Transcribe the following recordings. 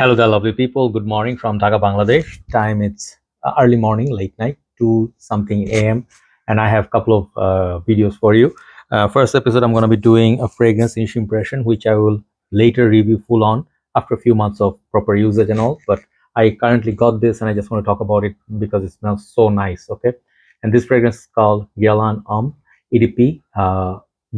Hello there, lovely people. Good morning from Dhaka, Bangladesh. Time it's early morning, late night, 2 something a.m. And I have a couple of videos for you. First episode, I'm going to be doing a fragrance initial impression, which I will later review full on after a few months of proper usage and all. But I currently got this and I just want to talk about it because it smells so nice. Okay. And this fragrance is called Guerlain Homme EDP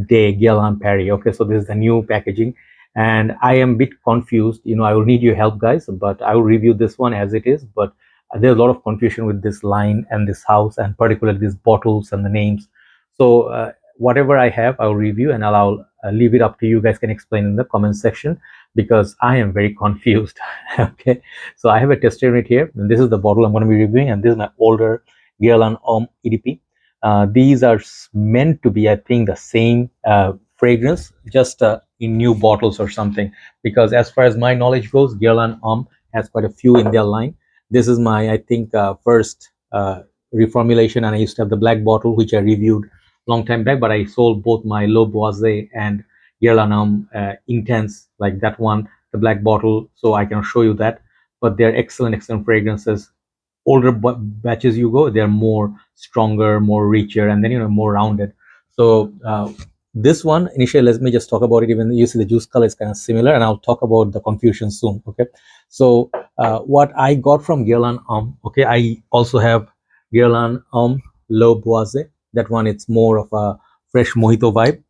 de Guerlain Paris. Okay. So this is the new packaging and I am a bit confused. I will need your help, guys, but I will review this one as it is. But there's a lot of confusion with this line and this house, and particularly these bottles and the names. So whatever I have, I'll review, and I'll leave it up to you guys. Can explain in the comment section because I am very confused. Okay, so I have a tester unit here, and this is the bottle I'm going to be reviewing, and this is my older Guerlain Homme EDP. These are meant to be, I think, the same fragrance, just in new bottles or something, because as far as my knowledge goes, Guerlain Homme has quite a few in their line. This is my, I think, first reformulation, and I used to have the black bottle, which I reviewed long time back, but I sold both my Lo Boise and Guerlain Homme Intense, like that one, the black bottle, so I can show you that. But they're excellent fragrances. Older batches you go, they're more stronger, more richer, and then more rounded. So this one initially, let me just talk about it. Even you see the juice color is kind of similar, and I'll talk about the confusion soon. Okay, so what I got from Guerlain Homme, okay, I also have Guerlain Homme Lo Boise. That one, it's more of a fresh mojito vibe,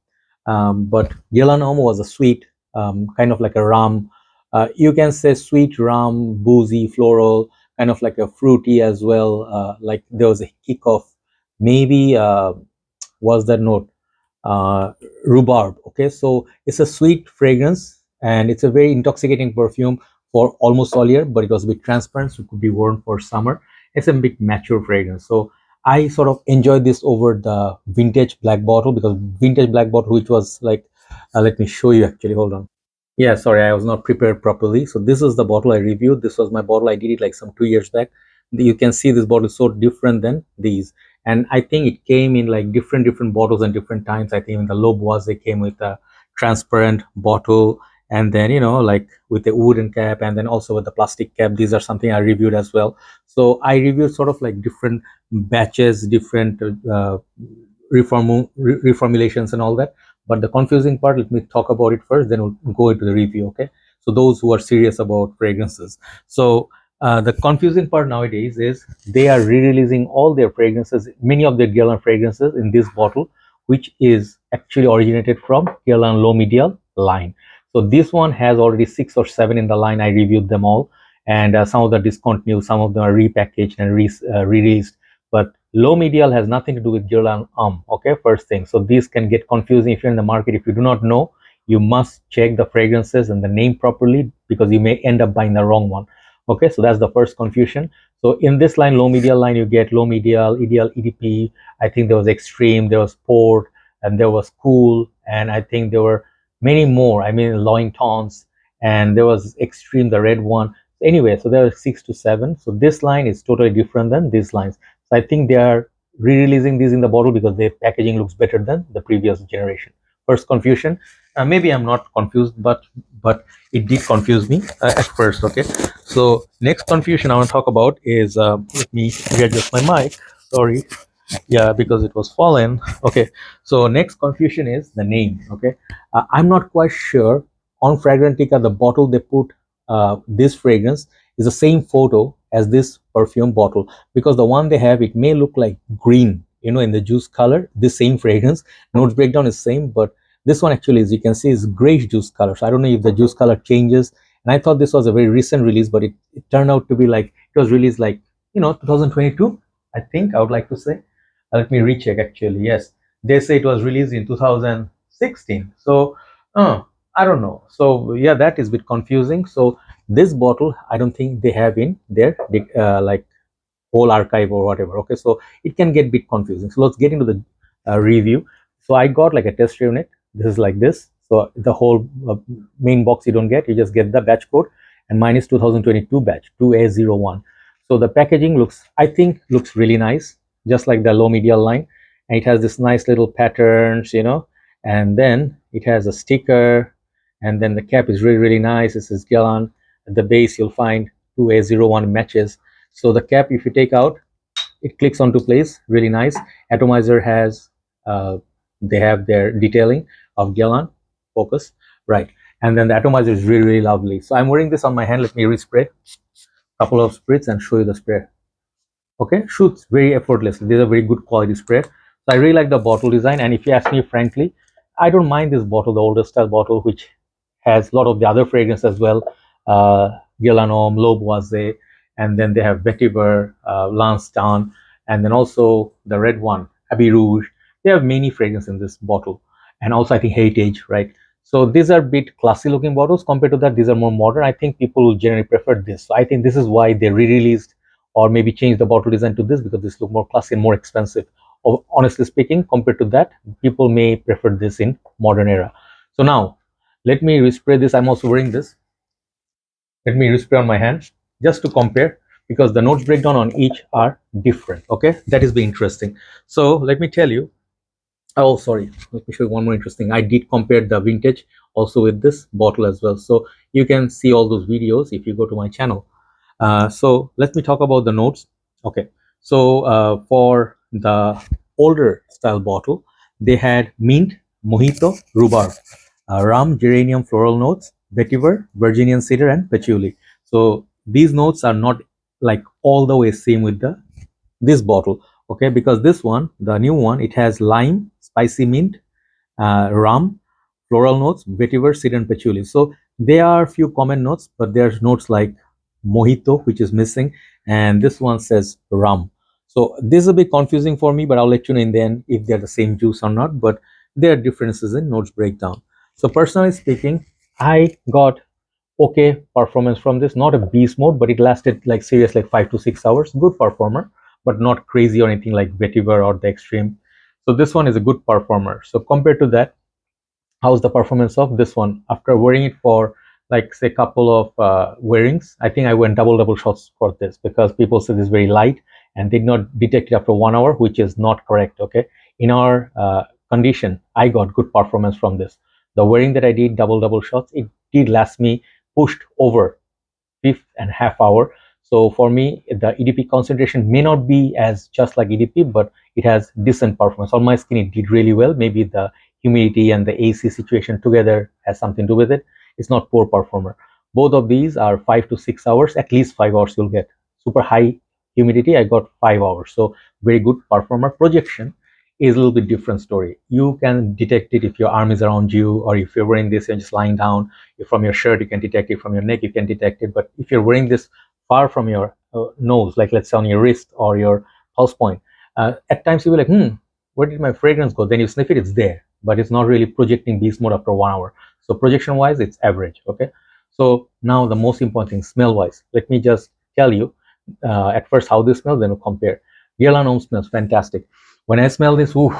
but Guerlain Homme was a sweet, kind of like a rum, you can say sweet rum, boozy, floral, kind of like a fruity as well. Like there was a kick of maybe was that note, rhubarb. Okay, so it's a sweet fragrance and it's a very intoxicating perfume for almost all year, but it was a bit transparent, so it could be worn for summer. It's a bit mature fragrance, so I sort of enjoyed this over the vintage black bottle, because vintage black bottle, which was like, let me show you actually, hold on. Yeah, sorry, I was not prepared properly. So this is the bottle I reviewed. This was my bottle. I did it like some 2 years back. You can see this bottle is so different than these. And I think it came in like different bottles and different times. I think in the Lobe was, they came with a transparent bottle, and then like with the wooden cap, and then also with the plastic cap. These are something I reviewed as well. So I reviewed sort of like different batches, different reformulations and all that. But the confusing part, let me talk about it first, then we'll go into the review. Okay, so those who are serious about fragrances. So the confusing part nowadays is they are re-releasing all their fragrances, many of their Guerlain fragrances, in this bottle, which is actually originated from Guerlain Low Medial line. So this one has already 6 or 7 in the line. I reviewed them all, and some of them discontinued, some of them are repackaged and released. But low medial has nothing to do with Guerlain Homme. Okay, first thing. So these can get confusing if you're in the market. If you do not know, you must check the fragrances and the name properly, because you may end up buying the wrong one. Okay, so that's the first confusion. So in this line, low medial line, you get low medial, ideal, EDP. I think there was extreme, there was port, and there was cool, and I think there were many more. I mean, loin tones, and there was extreme, the red one. Anyway, so there are 6 to 7. So this line is totally different than these lines. So I think they are re-releasing these in the bottle because their packaging looks better than the previous generation. First confusion. Maybe I'm not confused, but it did confuse me at first. Okay, so next confusion I want to talk about is, let me readjust my mic. Sorry, yeah, because it was fallen. Okay, so next confusion is the name. Okay, I'm not quite sure. On Fragrantica, the bottle they put this fragrance is the same photo as this perfume bottle, because the one they have, it may look like green, in the juice color, this same fragrance. Notes breakdown is same, but this one actually, as you can see, is grayish juice color. So I don't know if the juice color changes, and I thought this was a very recent release, but it turned out to be like, it was released like 2022, I think, I would like to say. Let me recheck actually. Yes, they say it was released in 2016. So I don't know. So yeah, that is a bit confusing. So this bottle, I don't think they have in their like whole archive or whatever. Okay, so it can get a bit confusing. So let's get into the review. So I got like a test unit. This is like this. So the whole main box you don't get, you just get the batch code, and mine is 2022 batch 2A01. So the packaging looks, I think, looks really nice, just like the low medial line, and it has this nice little patterns, and then it has a sticker, and then the cap is really nice. This is Guerlain At the base, you'll find 2A01 matches. So the cap, if you take out, it clicks onto place, really nice. Atomizer has, they have their detailing of Guerlain, focus, right. And then the atomizer is really, really lovely. So I'm wearing this on my hand. Let me respray couple of sprays and show you the spray. Okay, shoots very effortlessly. These are very good quality spray. So I really like the bottle design, and if you ask me frankly, I don't mind this bottle, the older style bottle, which has a lot of the other fragrance as well. uh Guerlain Homme, L'Oboise, and then they have Vetiver, Lansdowne, and then also the red one, Abbey Rouge. They have many fragrances in this bottle, and also I think Heritage, right? So these are a bit classy looking bottles. Compared to that, these are more modern. I think people will generally prefer this. So I think this is why they re-released or maybe change the bottle design to this, because this look more classy and more expensive. Or honestly speaking, compared to that, people may prefer this in modern era. So now let me respray this. I'm also wearing this. Let me respray on my hand just to compare, because the notes breakdown on each are different. Okay, that is be interesting. So let me tell you. Oh, sorry. Let me show you one more interesting. I did compare the vintage also with this bottle as well. So you can see all those videos if you go to my channel. So let me talk about the notes. Okay. So for the older style bottle, they had mint, mojito, rhubarb, rum, geranium, floral notes, vetiver, Virginian cedar, and patchouli. So these notes are not like all the way same with the this bottle. Okay, because this one, the new one, it has lime, spicy mint, rum, floral notes, vetiver, cedar, and patchouli. So there are few common notes, but there's notes like mojito, which is missing, and this one says rum. So this is a bit confusing for me, but I'll let you know in the end if they're the same juice or not. But there are differences in notes breakdown. So personally speaking, I got okay performance from this. Not a beast mode, but it lasted like serious like 5 to 6 hours. Good performer, but not crazy or anything like vetiver or the extreme. So this one is a good performer. So compared to that, how's the performance of this one? After wearing it for like say couple of wearings, I think I went double shots for this, because people say this is very light and did not detect it after 1 hour, which is not correct. Okay, in our condition, I got good performance from this. The wearing that I did double shots, it did last me pushed over 5.5 hours. So for me, the EDP concentration may not be as just like EDP, but it has decent performance. On my skin, it did really well. Maybe the humidity and the AC situation together has something to do with it. It's not poor performer. Both of these are 5 to 6 hours, at least 5 hours you'll get. Super high humidity, I got 5 hours. So very good performer. Projection is a little bit different story. You can detect it if your arm is around you, or if you're wearing this and just lying down. From your shirt, you can detect it. From your neck, you can detect it. But if you're wearing this far from your nose, like let's say on your wrist or your pulse point, at times you'll be like, where did my fragrance go? Then you sniff it, it's there, but it's not really projecting beast mode after 1 hour. So projection wise, it's average. Okay, so now the most important thing, smell wise, let me just tell you at first how this smells, then we'll compare. Guerlain Homme smells fantastic. When I smell this, ooh,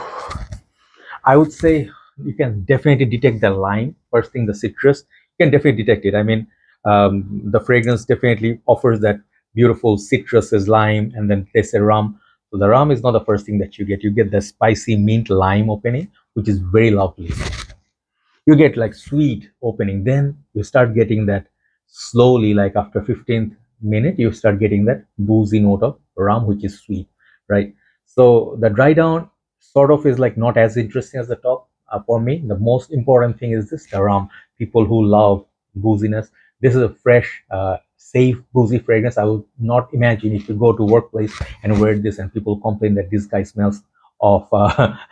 I would say you can definitely detect the lime. First thing, the citrus, you can definitely detect it. I mean, the fragrance definitely offers that beautiful citrus as lime, and then they say rum. So the rum is not the first thing that you get. You get the spicy mint lime opening, which is very lovely. You get like sweet opening, then you start getting that slowly, like after 15th minute, you start getting that boozy note of rum, which is sweet, right? So the dry down sort of is like not as interesting as the top. For me, the most important thing is this, the rum. People who love booziness, this is a fresh safe boozy fragrance. I would not imagine if you go to workplace and wear this and people complain that this guy smells of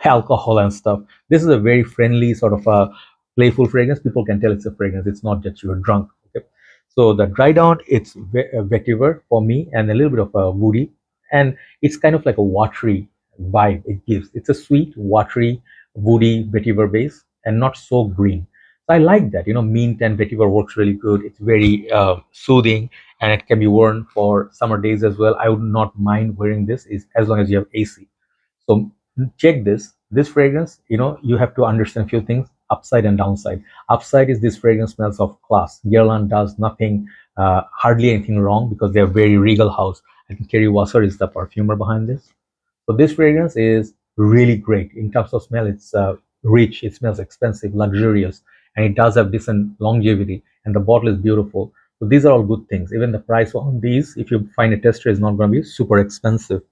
alcohol and stuff. This is a very friendly sort of a playful fragrance. People can tell it's a fragrance. It's not that you're drunk. Okay, so the dry down, it's vetiver for me, and a little bit of a woody, and it's kind of like a watery vibe it gives. It's a sweet, watery, woody vetiver base, and not so green. So I like that. Mint and vetiver works really good. It's very soothing, and it can be worn for summer days as well. I would not mind wearing this, is as long as you have AC. So check this fragrance. You have to understand a few things, upside and downside. Upside is this fragrance smells of class. Guerlain does nothing, hardly anything wrong, because they're very regal house. I think Kerry Wasser is the perfumer behind this. So this fragrance is really great in terms of smell. It's rich, it smells expensive, luxurious, and it does have decent longevity, and the bottle is beautiful. So these are all good things. Even the price on these, if you find a tester, is not going to be super expensive.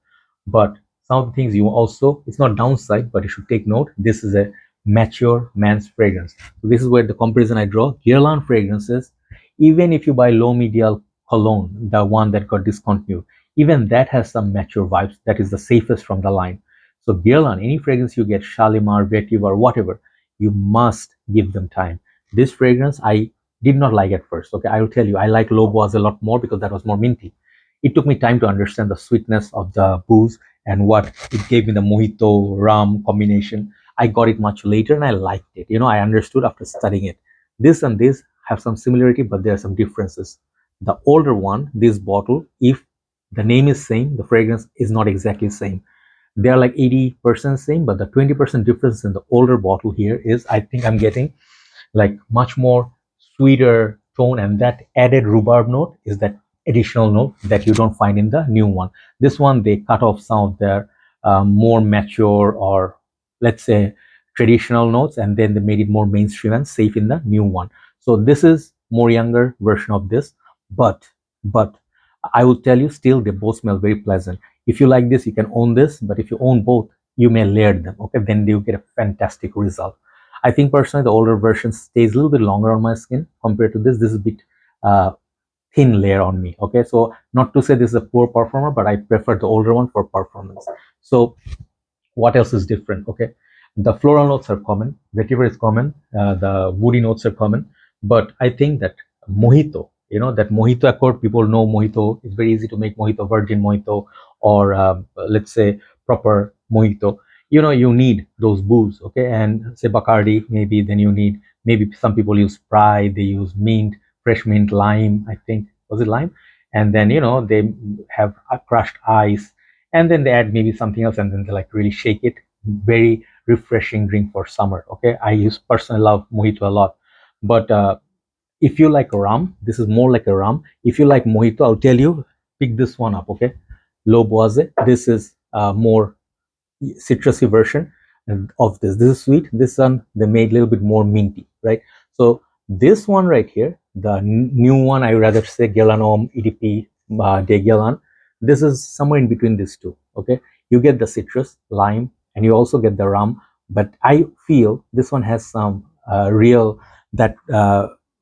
But some of the things you also, it's not downside, but you should take note. This is a mature man's fragrance. So this is where the comparison I draw. Guerlain fragrances, even if you buy low medial cologne, the one that got discontinued, even that has some mature vibes. That is the safest from the line. So Guerlain, any fragrance you get, Shalimar, Vetiver, whatever, you must give them time. This fragrance I did not like at first. Okay, I will tell you, I like Low Boaz a lot more because that was more minty. It took me time to understand the sweetness of the booze and what it gave me, the mojito rum combination. I got it much later and I liked it. I understood after studying it. This and this have some similarity, but there are some differences. The older one, this bottle, if the name is same, the fragrance is not exactly same. They are like 80% same, but the 20% difference in the older bottle here is, I think I'm getting like much more sweeter tone, and that added rhubarb note is that additional note that you don't find in the new one. This one, they cut off some of their more mature, or let's say traditional notes, and then they made it more mainstream and safe in the new one. So this is more younger version of this, but I will tell you, still they both smell very pleasant. If you like this, you can own this, but if you own both, you may layer them. Okay, then you get a fantastic result. I think personally the older version stays a little bit longer on my skin compared to this. This is a bit uh, thin layer on me. Okay, so not to say this is a poor performer, but I prefer the older one for performance. So what else is different? Okay, the floral notes are common, vetiver is common, the woody notes are common, but I think that mojito, that mojito accord, people know mojito. It's very easy to make mojito, virgin mojito, or let's say proper mojito. You need those booze. Okay, and say Bacardi, maybe then you need, maybe some people use Sprite, they use mint, fresh mint, lime, I think, was it lime? And then they have a crushed ice, and then they add maybe something else, and then they like really shake it. Very refreshing drink for summer. Okay, I personally love mojito a lot. But if you like rum, this is more like a rum. If you like mojito, I'll tell you, pick this one up. Okay, Lo Boise, this is more citrusy version of this. This is sweet. This one they made a little bit more minty, right? So this one right here, the new one, I rather say Guerlain Homme EDP de Guerlain. This is somewhere in between these two. Okay, you get the citrus, lime, and you also get the rum. But I feel this one has some real, that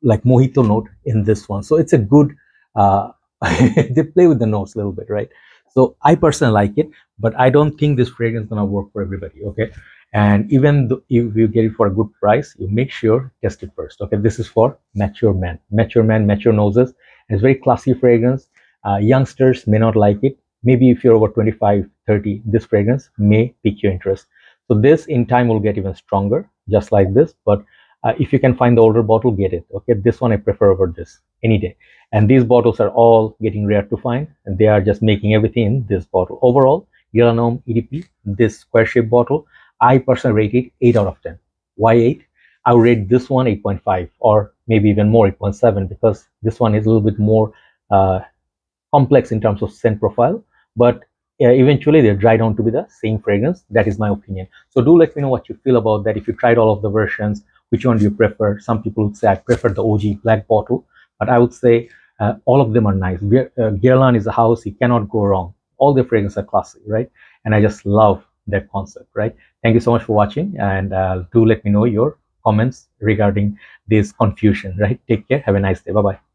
like mojito note in this one. So it's a good. They play with the notes a little bit, right? So I personally like it, but I don't think this fragrance is gonna work for everybody. Okay, and even though if you get it for a good price, you make sure test it first. Okay, this is for mature men, mature noses. It's very classy fragrance. Youngsters may not like it. Maybe if you're over 25, 30, this fragrance may pique your interest. So this in time will get even stronger, just like this. But if you can find the older bottle, get it. Okay, this one I prefer over this any day. And these bottles are all getting rare to find, and they are just making everything in this bottle. Overall, Guerlain Homme EDP, this square shaped bottle, I personally rate it 8 out of 10. Why 8? I would rate this one 8.5, or maybe even more, 8.7, because this one is a little bit more complex in terms of scent profile, but eventually they dry down to be the same fragrance. That is my opinion. So do let me know what you feel about that. If you tried all of the versions, which one do you prefer? Some people would say I prefer the OG black bottle, but I would say all of them are nice. Guerlain is a house, you cannot go wrong. All the fragrances are classic, right? And I just love that concept, right? Thank you so much for watching, and do let me know your comments regarding this confusion, right? Take care. Have a nice day. Bye bye.